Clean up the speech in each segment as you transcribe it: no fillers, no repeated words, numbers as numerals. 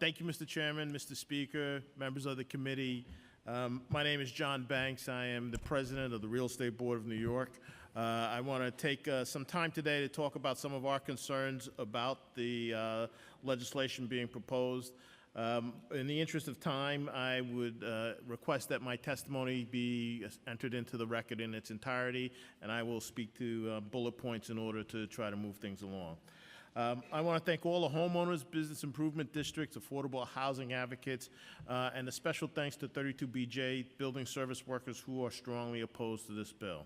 Thank you, Mr. Chairman, Mr. Speaker, members of the committee. My name is John Banks. I am the president of the Real Estate Board of New York. I want to take some time today to talk about some of our concerns about the legislation being proposed. In the interest of time, I would request that my testimony be entered into the record in its entirety, and I will speak to bullet points in order to try to move things along. I want to thank all the homeowners, business improvement districts, affordable housing advocates, and a special thanks to 32BJ building service workers who are strongly opposed to this bill.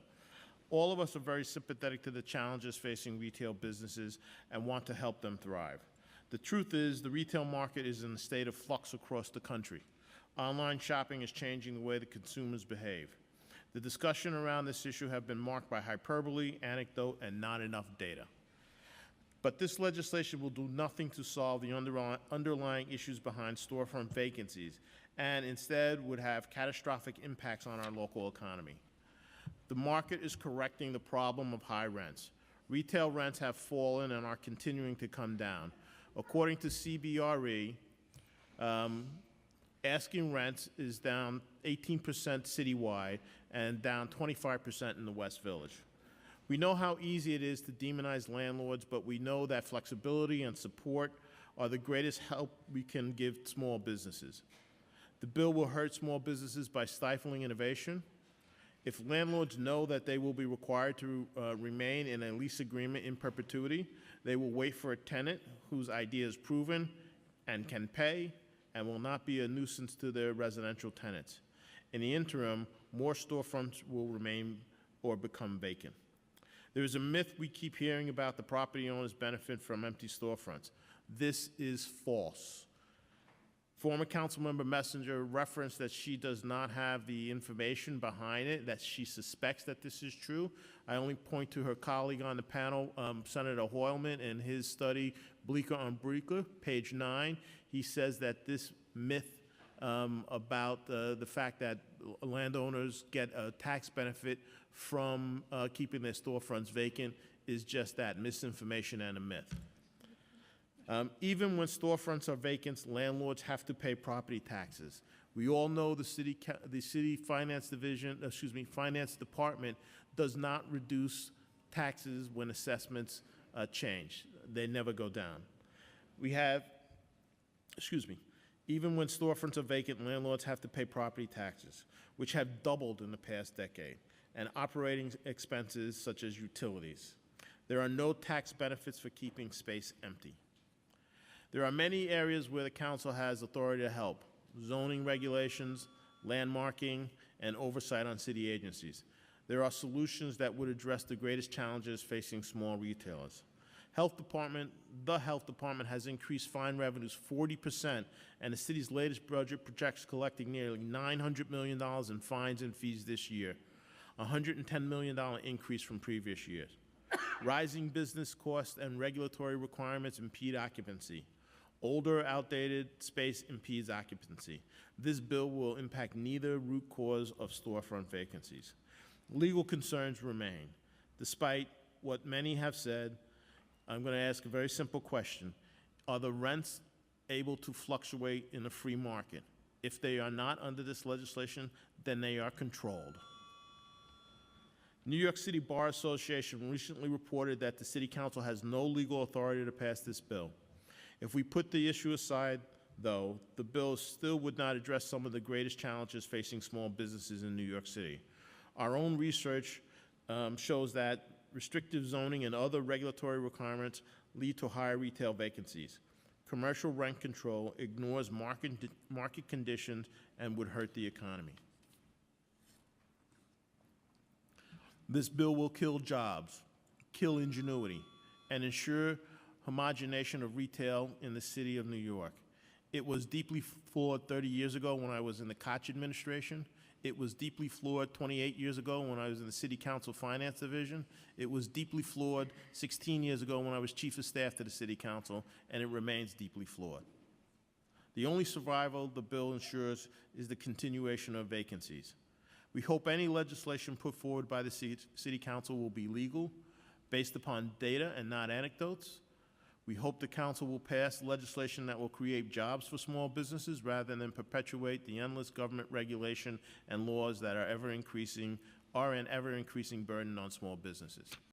All of us are very sympathetic to the challenges facing retail businesses and want to help them thrive. The truth is, the retail market is in a state of flux across the country. Online shopping is changing the way the consumers behave. The discussion around this issue have been marked by hyperbole, anecdote, and not enough data. But this legislation will do nothing to solve the underlying issues behind storefront vacancies, and instead would have catastrophic impacts on our local economy. The market is correcting the problem of high rents. Retail rents have fallen and are continuing to come down. According to CBRE, asking rents is down 18% citywide and down 25% in the West Village. We know how easy it is to demonize landlords, but we know that flexibility and support are the greatest help we can give small businesses. The bill will hurt small businesses by stifling innovation. If landlords know that they will be required to remain in a lease agreement in perpetuity, they will wait for a tenant whose idea is proven and can pay and will not be a nuisance to their residential tenants. In the interim, more storefronts will remain or become vacant. There is a myth we keep hearing about the property owners benefit from empty storefronts. This is false. Former Councilmember Messenger referenced that she does not have the information behind it, that she suspects that this is true. I only point to her colleague on the panel, Senator Hoylman, in his study, Bleaker on Bleaker, page 9. He says that this myth about the fact that landowners get a tax benefit from keeping their storefronts vacant is just that, misinformation and a myth. Even when storefronts are vacant, landlords have to pay property taxes. We all know the city finance finance department does not reduce taxes when assessments change. They never go down. Even when storefronts are vacant, landlords have to pay property taxes, which have doubled in the past decade, and operating expenses such as utilities. There are no tax benefits for keeping space empty. There are many areas where the council has authority to help: zoning regulations, landmarking, and oversight on city agencies. There are solutions that would address the greatest challenges facing small retailers. The health department has increased fine revenues 40%, and the city's latest budget projects collecting nearly $900 million in fines and fees this year, a $110 million increase from previous years. Rising business costs and regulatory requirements impede occupancy. Older, outdated space impedes occupancy. This bill will impact neither root cause of storefront vacancies. Legal concerns remain. Despite what many have said, I'm going to ask a very simple question. Are the rents able to fluctuate in a free market? If they are not under this legislation, then they are controlled. New York City Bar Association recently reported that the City Council has no legal authority to pass this bill. If we put the issue aside, though, the bill still would not address some of the greatest challenges facing small businesses in New York City. Our own research shows that restrictive zoning and other regulatory requirements lead to higher retail vacancies. Commercial rent control ignores market conditions and would hurt the economy. This bill will kill jobs, kill ingenuity, and ensure homogenization of retail in the city of New York. It was deeply flawed 30 years ago when I was in the Koch administration. It was deeply flawed 28 years ago when I was in the City Council Finance Division. It was deeply flawed 16 years ago when I was Chief of Staff to the City Council, and it remains deeply flawed. The only survival the bill ensures is the continuation of vacancies. We hope any legislation put forward by the City Council will be legal, based upon data and not anecdotes. We hope the council will pass legislation that will create jobs for small businesses rather than perpetuate the endless government regulation and laws that are an ever-increasing burden on small businesses.